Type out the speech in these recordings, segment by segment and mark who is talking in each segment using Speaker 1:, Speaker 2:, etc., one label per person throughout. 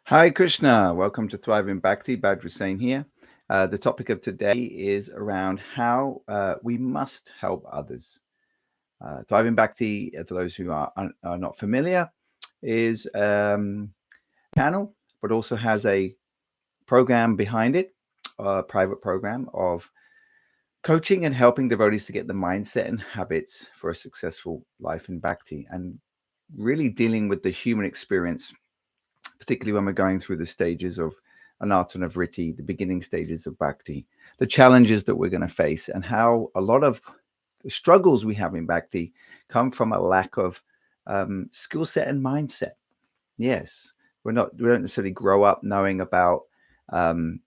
Speaker 1: Hi Krishna, welcome to Thriving Bhakti. Badr Hussain here. The topic of today is around how we must help others. Thriving Bhakti, for those who are not familiar, is a channel, but also has a program behind it, a private program of coaching and helping devotees to get the mindset and habits for a successful life in Bhakti, and really dealing with the human experience, particularly when we're going through the stages of anartana vritti, the beginning stages of bhakti, the challenges that we're going to face, and how a lot of the struggles we have in bhakti come from a lack of skill set and mindset. Yes, we don't necessarily grow up knowing about, um,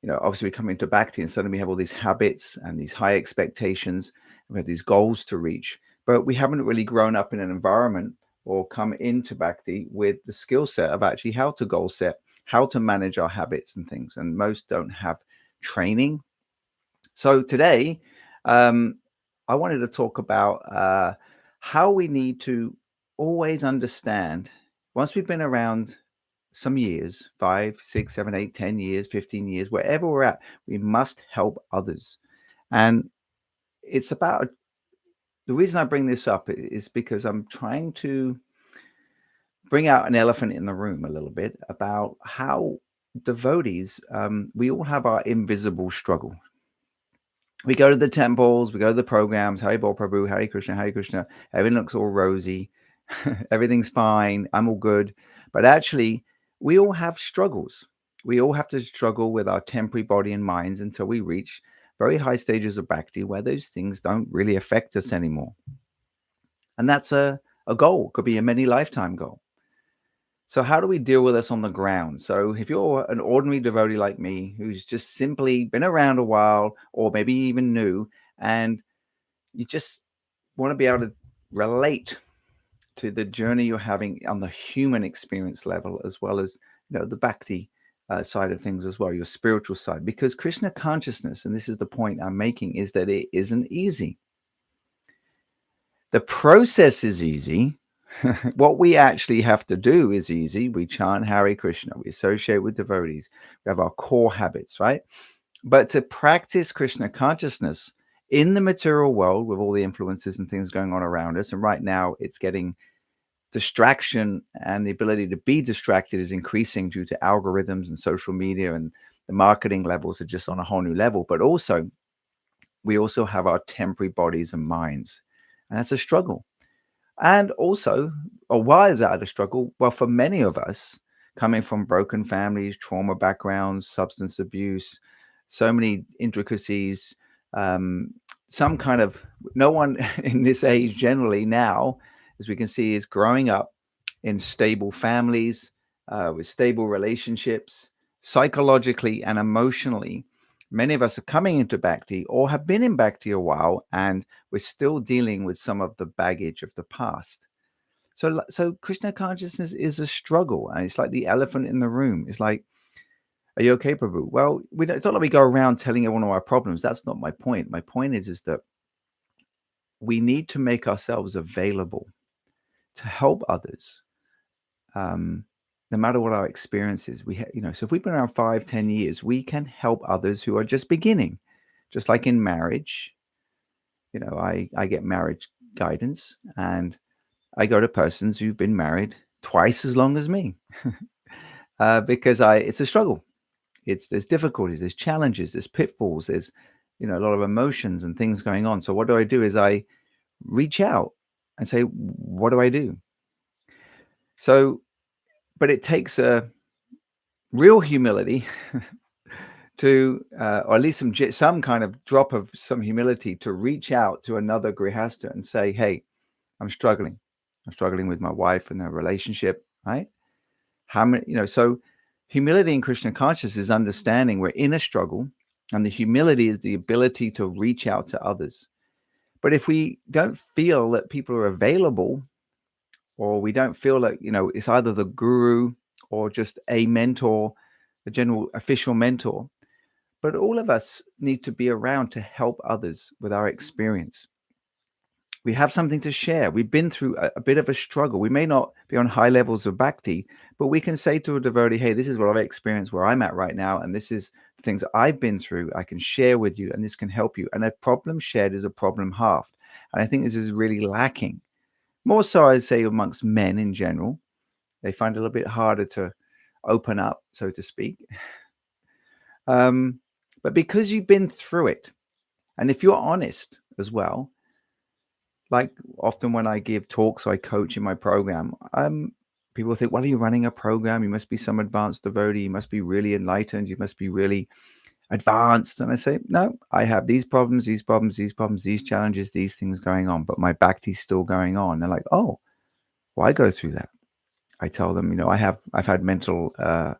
Speaker 1: obviously we come into bhakti and suddenly we have all these habits and these high expectations. We have these goals to reach, but we haven't really grown up in an environment or come into bhakti with the skill set of actually how to goal set, how to manage our habits and things. And most don't have training. So today, um, I wanted to talk about how we need to always understand, once we've been around some years, 5, 6, 7, 8, 10 years, 15 years, wherever we're at, we must help others. And it's about, the reason I bring this up is because I'm trying to bring out an elephant in the room a little bit about how devotees, we all have our invisible struggle. We go to the temples, we go to the programs, Hari Bol Prabhu, Hari Krishna, everything looks all rosy, everything's fine, I'm all good. But actually, we all have struggles. We all have to struggle with our temporary body and minds until we reach very high stages of bhakti where those things don't really affect us anymore. And that's a goal, could be a many lifetime goal. So how do we deal with this on the ground? So if you're an ordinary devotee like me, who's just simply been around a while, or maybe even new, and you just want to be able to relate to the journey you're having on the human experience level, as well as the bhakti side of things as well, your spiritual side, because Krishna consciousness, and this is the point I'm making, is that it isn't easy. The process is easy. What we actually have to do is easy. We chant Hare Krishna. We associate with devotees. We have our core habits, right? But to practice Krishna consciousness in the material world with all the influences and things going on around us, and right now it's getting distraction, and the ability to be distracted is increasing due to algorithms and social media, and the marketing levels are just on a whole new level. But also, we also have our temporary bodies and minds, and that's a struggle. And also, why is that a struggle? Well, for many of us, coming from broken families, trauma backgrounds, substance abuse, so many intricacies, um, some kind of, no one in this age generally now, as we can see, is growing up in stable families, with stable relationships, psychologically and emotionally. Many of us are coming into bhakti or have been in bhakti a while, and we're still dealing with some of the baggage of the past. So Krishna consciousness is a struggle, and it's like the elephant in the room. It's like, are you okay, Prabhu? Well, it's not like we go around telling everyone of our problems. That's not my point. My point is that we need to make ourselves available to help others, no matter what our experience is. So if we've been around 5, 10 years, we can help others who are just beginning. Just like in marriage, I get marriage guidance, and I go to persons who've been married twice as long as me, because it's a struggle. There's difficulties, there's challenges, there's pitfalls, there's a lot of emotions and things going on. So what do? Is I reach out and say, what do I do? So, but it takes a real humility to, or at least some kind of drop of some humility, to reach out to another grihasta and say, hey, I'm struggling. I'm struggling with my wife and her relationship, right? How many, so humility in Krishna consciousness is understanding we're in a struggle, and the humility is the ability to reach out to others. But if we don't feel that people are available, or we don't feel like, it's either the guru or just a mentor, a general official mentor, but all of us need to be around to help others with our experience. We have something to share. We've been through a bit of a struggle. We may not be on high levels of bhakti, but we can say to a devotee, hey, this is what I've experienced where I'm at right now, and this is things I've been through. I can share with you, and this can help you. And a problem shared is a problem halved. And I think this is really lacking. More so, I'd say, amongst men in general. They find it a little bit harder to open up, so to speak. But because you've been through it, and if you're honest as well, like often when I give talks, I coach in my program, people think, well, you're running a program, you must be some advanced devotee, you must be really enlightened, you must be really advanced. And I say, no, I have these problems, these problems, these problems, these challenges, these things going on, but my bhakti's still going on. They're like, oh, well, I go through that. I tell them, I've had mental,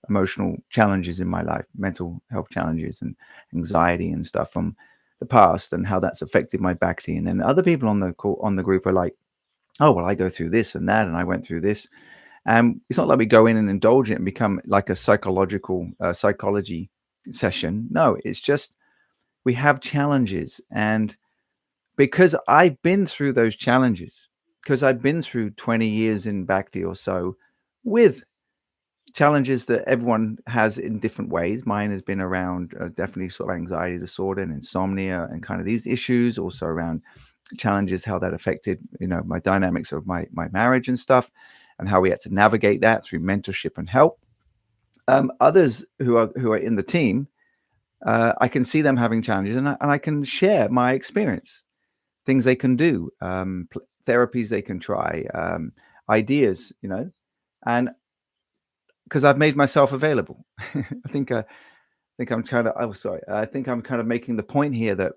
Speaker 1: emotional challenges in my life, mental health challenges and anxiety and stuff from the past, and how that's affected my bhakti. And then other people on the group are like, oh, well, I go through this and that, and I went through this. And it's not like we go in and indulge it and become like a psychology session. No, it's just we have challenges, and because I've been through those challenges, because I've been through 20 years in bhakti or so, with challenges that everyone has in different ways. Mine has been around definitely sort of anxiety disorder and insomnia and kind of these issues, also around challenges, how that affected, my dynamics of my marriage and stuff, and how we had to navigate that through mentorship and help. Others who are in the team, I can see them having challenges, and I can share my experience, things they can do, therapies they can try, ideas, and because I've made myself available. I think I'm kind of making the point here that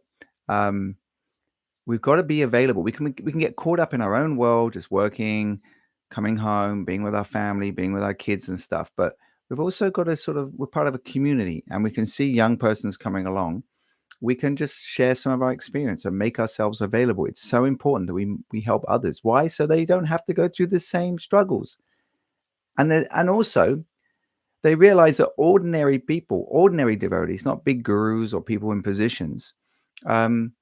Speaker 1: we've got to be available. We can get caught up in our own world, just working, coming home, being with our family, being with our kids and stuff. But we've also got to we're part of a community, and we can see young persons coming along. We can just share some of our experience and make ourselves available. It's so important that we help others. Why? So they don't have to go through the same struggles. And also, they realize that ordinary people, ordinary devotees, not big gurus or people in positions, can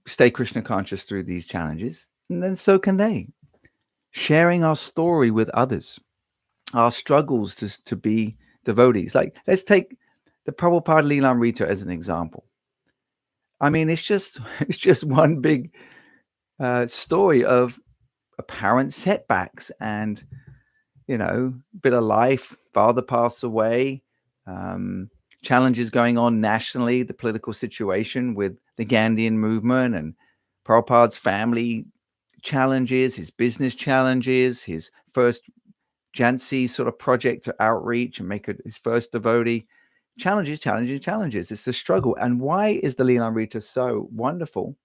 Speaker 1: stay Krishna conscious through these challenges. And then so can they. Sharing our story with others, our struggles to be devotees. Like, let's take the Prabhupada Leelamrita as an example. I mean, it's just one big story of apparent setbacks and, bit of life, father passed away, challenges going on nationally, the political situation with the Gandhian movement and Prabhupada's family challenges, his business challenges, his first Jhansi sort of project to outreach and make his first devotee. Challenges. It's the struggle. And why is the Leelamrita so wonderful?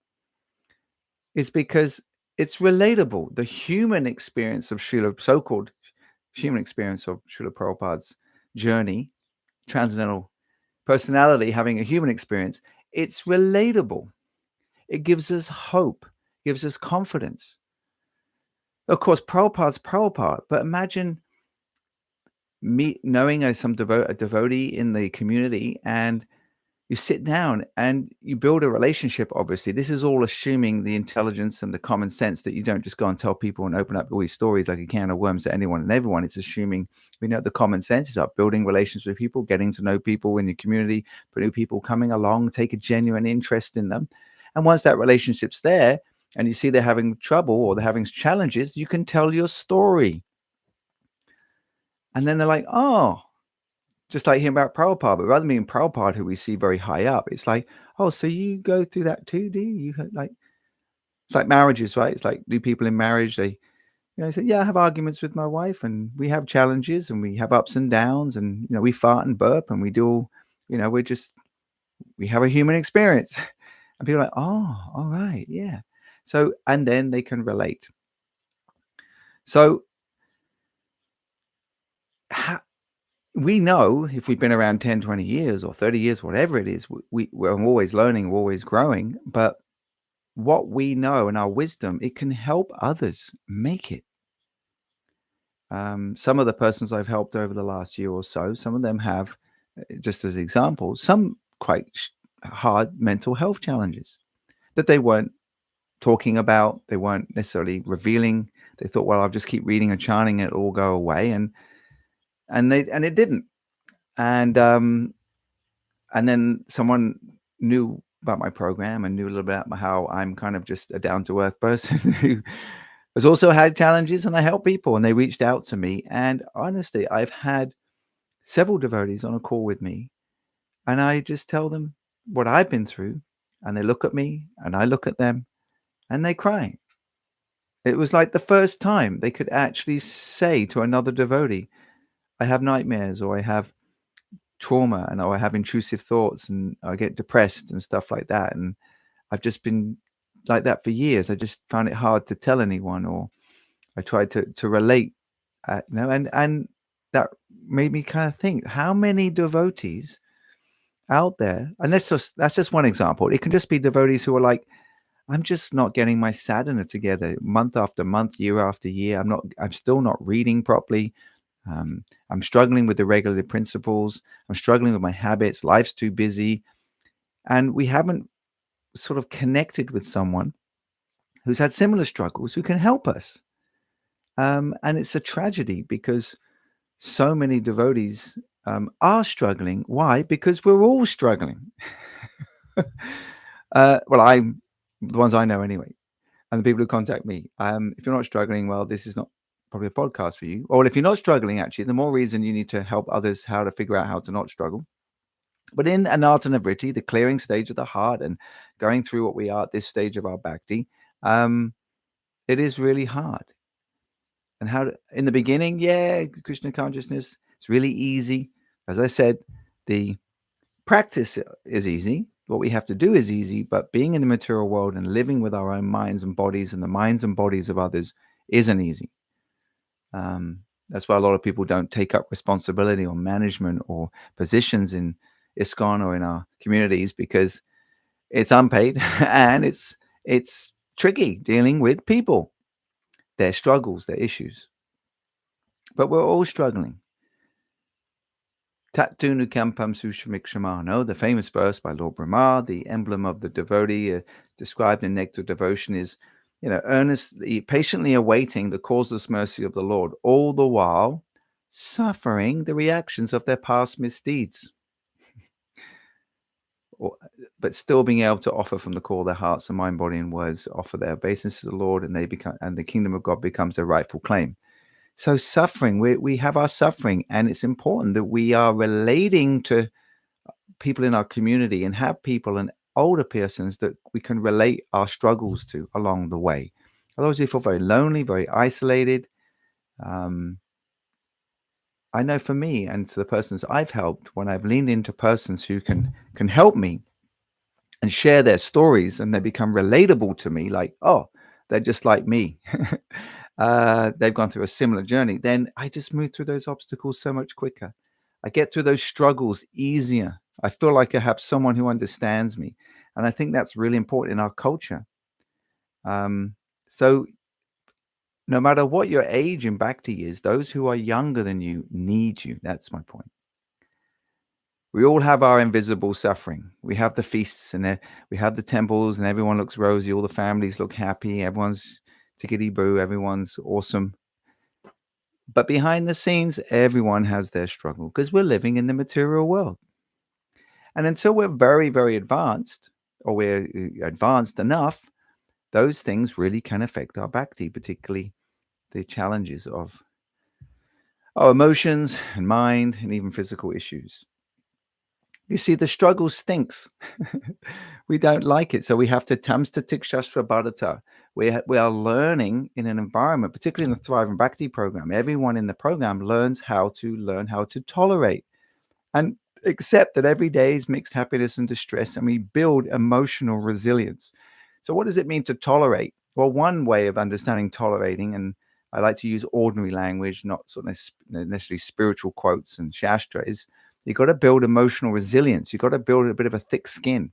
Speaker 1: It's because it's relatable. The human experience of so-called human experience of Srila Prabhupada's journey, transcendental personality, having a human experience, it's relatable. It gives us hope, gives us confidence. Of course, Prabhupada's Prabhupada, but imagine me knowing a devotee in the community, and you sit down and you build a relationship. Obviously, this is all assuming the intelligence and the common sense that you don't just go and tell people and open up all these stories like a can of worms to anyone and everyone. It's assuming we know the common sense is about building relations with people, getting to know people in the community, for new people coming along, take a genuine interest in them. And once that relationship's there and you see they're having trouble or they're having challenges, you can tell your story. And then they're like, oh, just like hearing about Prabhupada, but rather than being Prabhupada, who we see very high up, it's like, oh, so you go through that too, do you? It's like marriages, right? It's like, do people in marriage, they say, yeah, I have arguments with my wife, and we have challenges, and we have ups and downs, and we fart and burp, and we do, we have a human experience, and people are like, oh, all right, yeah. So, and then they can relate. So, we know if we've been around 10, 20 years or 30 years, whatever it is, we're always learning, we're always growing. But what we know and our wisdom, it can help others make it. Some of the persons I've helped over the last year or so, some of them have, just as examples, some quite hard mental health challenges. that they weren't talking about, they weren't necessarily revealing. They thought, well, I'll just keep reading and chanting, it'll all go away, and it didn't. And then someone knew about my program and knew a little bit about how I'm kind of just a down-to-earth person who has also had challenges, and I help people, and they reached out to me. And honestly, I've had several devotees on a call with me, and I just tell them what I've been through, and they look at me and I look at them and they cry. It was like the first time they could actually say to another devotee, I have nightmares, or I have trauma, and or I have intrusive thoughts, and I get depressed and stuff like that. And I've just been like that for years. I just found it hard to tell anyone, or I tried to relate, and that made me kind of think, how many devotees out there, and that's just one example. It can just be devotees who are like, I'm just not getting my sadhana together month after month, year after year. I'm still not reading properly. I'm struggling with the regulative principles. I'm struggling with my habits. Life's too busy. And we haven't sort of connected with someone who's had similar struggles who can help us. And it's a tragedy because so many devotees are struggling. Why? Because we're all struggling. Well, I'm the ones I know anyway, and the people who contact me. If you're not struggling, well, this is not probably a podcast for you. Or if you're not struggling, actually, the more reason you need to help others how to figure out how to not struggle. But in Anartana Vritti, the clearing stage of the heart and going through what we are at this stage of our bhakti, it is really hard. And in the beginning, Krishna consciousness, it's really easy. As I said, the practice is easy. What we have to do is easy, but being in the material world and living with our own minds and bodies and the minds and bodies of others isn't easy. That's why a lot of people don't take up responsibility or management or positions in ISKCON or in our communities, because it's unpaid and it's tricky dealing with people, their struggles, their issues. But we're all struggling. Tattunu Kampam Sushramikshramano, the famous verse by Lord Brahma, the emblem of the devotee described in Nectar Devotion, is, earnestly, patiently awaiting the causeless mercy of the Lord, all the while suffering the reactions of their past misdeeds, but still being able to offer from the core of their hearts and mind, body, and words, offer their obeisance to the Lord, and the kingdom of God becomes their rightful claim. So suffering, we have our suffering, and it's important that we are relating to people in our community and have people and older persons that we can relate our struggles to along the way. Otherwise, we feel very lonely, very isolated. I know for me and to the persons I've helped, when I've leaned into persons who can help me and share their stories, and they become relatable to me, like, oh, they're just like me. They've gone through a similar journey. Then I just move through those obstacles so much quicker. I get through those struggles easier. I feel like I have someone who understands me. And I think that's really important in our culture. So no matter what your age in Bhakti is, those who are younger than you need you. That's my point. We all have our invisible suffering. We have the feasts, and we have the temples, and everyone looks rosy. All the families look happy. Everyone's tickety-boo. Everyone's awesome. But behind the scenes, everyone has their struggle, because we're living in the material world. And until we're very, very advanced, or we're advanced enough, those things really can affect our bhakti, particularly the challenges of our emotions and mind and even physical issues. You see, the struggle stinks. We don't like it. So we have to tamsta tikshastra bhadata. We are learning in an environment, particularly in the Thriving Bhakti program. Everyone in the program learns how to tolerate and accept that every day is mixed happiness and distress, and we build emotional resilience. So what does it mean to tolerate? Well, one way of understanding tolerating, and I like to use ordinary language, not sort of necessarily spiritual quotes and shastra, is you've got to build emotional resilience. You've got to build a bit of a thick skin.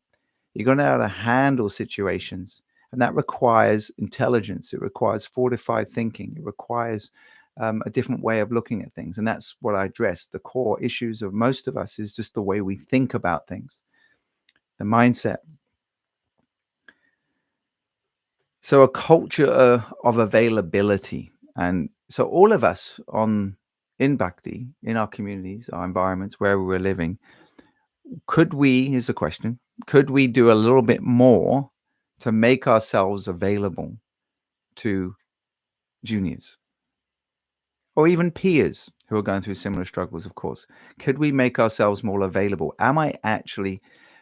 Speaker 1: You've got to know how to handle situations. And that requires intelligence. It requires fortified thinking. It requires a different way of looking at things. And that's what I address. The core issues of most of us is just the way we think about things, the mindset. So a culture of availability. And so all of us in Bhakti, in our communities, our environments, wherever we're living, could we, here's a question, could we do a little bit more to make ourselves available to juniors or even peers who are going through similar struggles, of course? Could we make ourselves more available? Am I actually,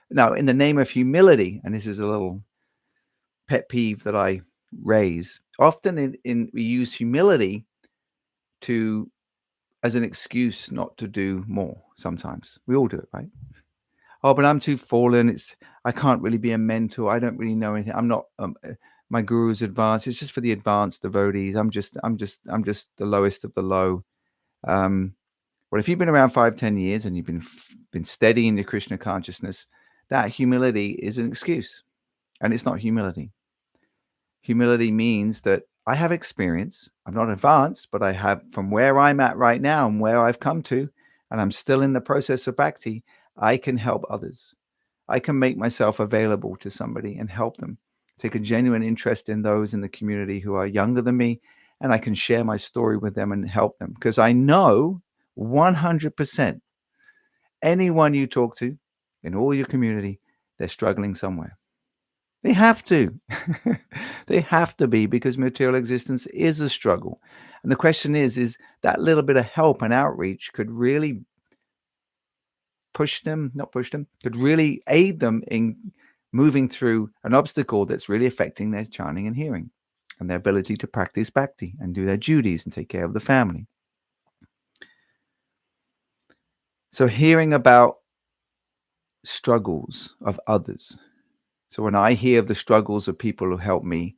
Speaker 1: now in the name of humility, and this is a little pet peeve that I raise, often we use humility to as an excuse not to do more. Sometimes we all do it, right? Oh, but I'm too fallen. I can't really be a mentor. I don't really know anything. I'm not my guru's advanced. It's just for the advanced devotees. I'm just the lowest of the low. Um, well, if you've been around 5-10 years and you've been steady in your Krishna consciousness, that humility is an excuse, and it's not humility. Humility means that I have experience. I'm not advanced, but I have, from where I'm at right now and where I've come to, and I'm still in the process of bhakti, I can help others. I can make myself available to somebody and help them. Take a genuine interest in those in the community who are younger than me, and I can share my story with them and help them. Because I know 100% anyone you talk to in all your community, they're struggling somewhere. They have to. They have to be, because material existence is a struggle. And the question is that little bit of help and outreach could really could really aid them in moving through an obstacle that's really affecting their chanting and hearing and their ability to practice bhakti and do their duties and take care of the family. So hearing about struggles of others. So when I hear of the struggles of people who help me,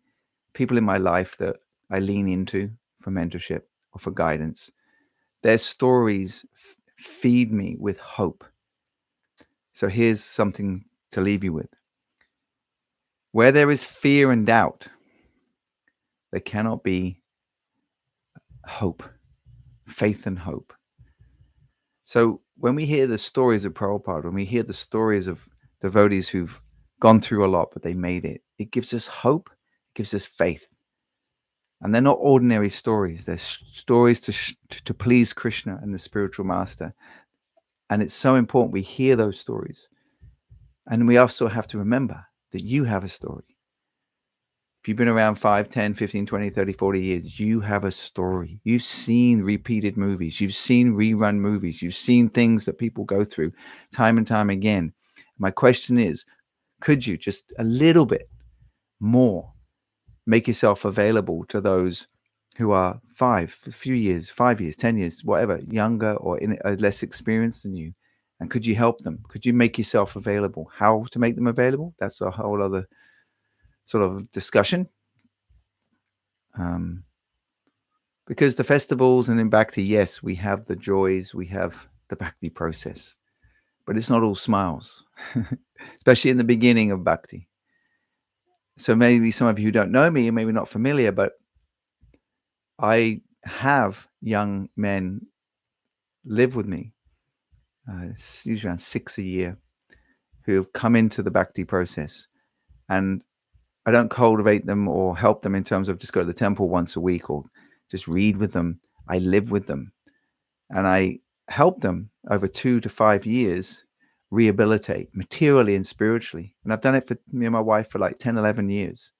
Speaker 1: people in my life that I lean into for mentorship or for guidance, their stories feed me with hope. So here's something to leave you with. Where there is fear and doubt, there cannot be hope, faith and hope. So when we hear the stories of Prabhupada, when we hear the stories of devotees who've gone through a lot, but they made it, it gives us hope, it gives us faith. And they're not ordinary stories. They're stories to please Krishna and the spiritual master. And it's so important we hear those stories. And we also have to remember that you have a story. If you've been around 5, 10, 15, 20, 30, 40 years, you have a story. You've seen repeated movies. You've seen rerun movies. You've seen things that people go through time and time again. My question is, could you just a little bit more make yourself available to those who are a few years, 5 years, 10 years, whatever, younger or less experienced than you? And could you help them? Could you make yourself available? How to make them available? That's a whole other sort of discussion. Because the festivals and in Bhakti, yes, we have the joys, we have the Bhakti process, but it's not all smiles, especially in the beginning of Bhakti. So maybe some of you who don't know me, and maybe not familiar, but I have young men live with me, it's usually around 6 a year, who have come into the Bhakti process. And I don't cultivate them or help them in terms of just go to the temple once a week or just read with them. I live with them. And I help them over 2 to 5 years rehabilitate materially and spiritually. And I've done it for me and my wife for like 10, 11 years.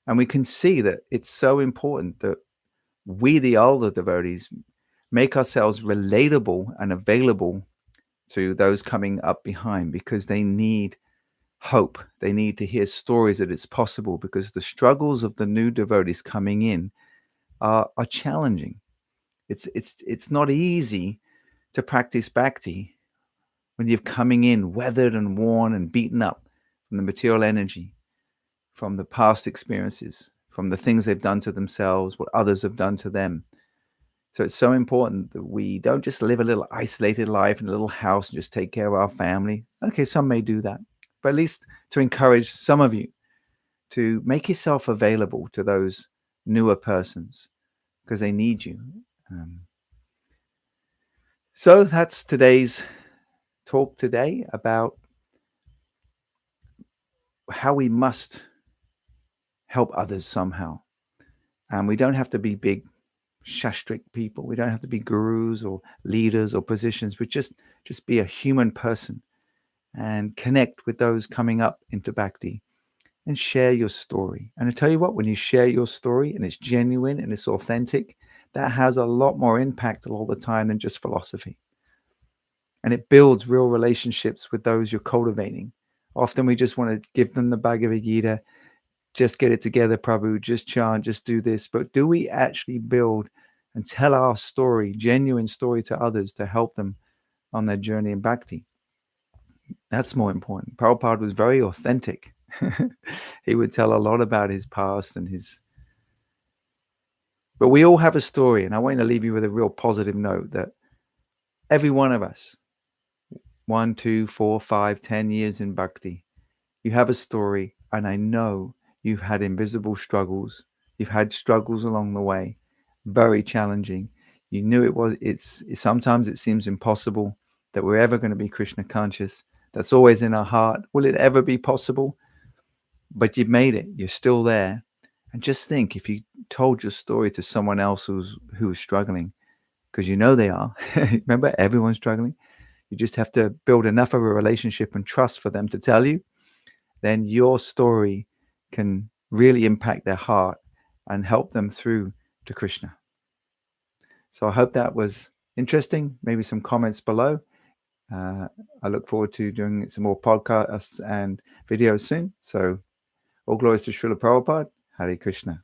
Speaker 1: And we can see that it's so important that we, the older devotees, make ourselves relatable and available to those coming up behind, because they need hope. They need to hear stories that it's possible, because the struggles of the new devotees coming in are challenging. It's not easy to practice bhakti when you're coming in weathered and worn and beaten up from the material energy, from the past experiences, from the things they've done to themselves, what others have done to them. So it's so important that we don't just live a little isolated life in a little house and just take care of our family. Okay, some may do that, but at least to encourage some of you to make yourself available to those newer persons, because they need you. So that's today's talk today, about how we must help others somehow. And we don't have to be big shastrik people. We don't have to be gurus or leaders or positions, but just be a human person and connect with those coming up into bhakti and share your story. And I tell you what, when you share your story and it's genuine and it's authentic, that has a lot more impact all the time than just philosophy. And it builds real relationships with those you're cultivating. Often we just want to give them the Bhagavad Gita, just get it together, Prabhu, just chant, just do this. But do we actually build and tell our story, genuine story to others to help them on their journey in bhakti? That's more important. Prabhupada was very authentic. He would tell a lot about his past and his... But we all have a story, and I want to leave you with a real positive note that every one of us, 1, 2, 4, 5, 10 years in bhakti, you have a story, and I know you've had invisible struggles. You've had struggles along the way, very challenging. You knew sometimes it seems impossible that we're ever going to be Krishna conscious. That's always in our heart. Will it ever be possible? But you've made it. You're still there. And just think, if you told your story to someone else who was struggling, because you know they are. Remember, everyone's struggling. You just have to build enough of a relationship and trust for them to tell you. Then your story can really impact their heart and help them through to Krishna. So I hope that was interesting. Maybe some comments below. I look forward to doing some more podcasts and videos soon. So all glories to Srila Prabhupada. Hare Krishna.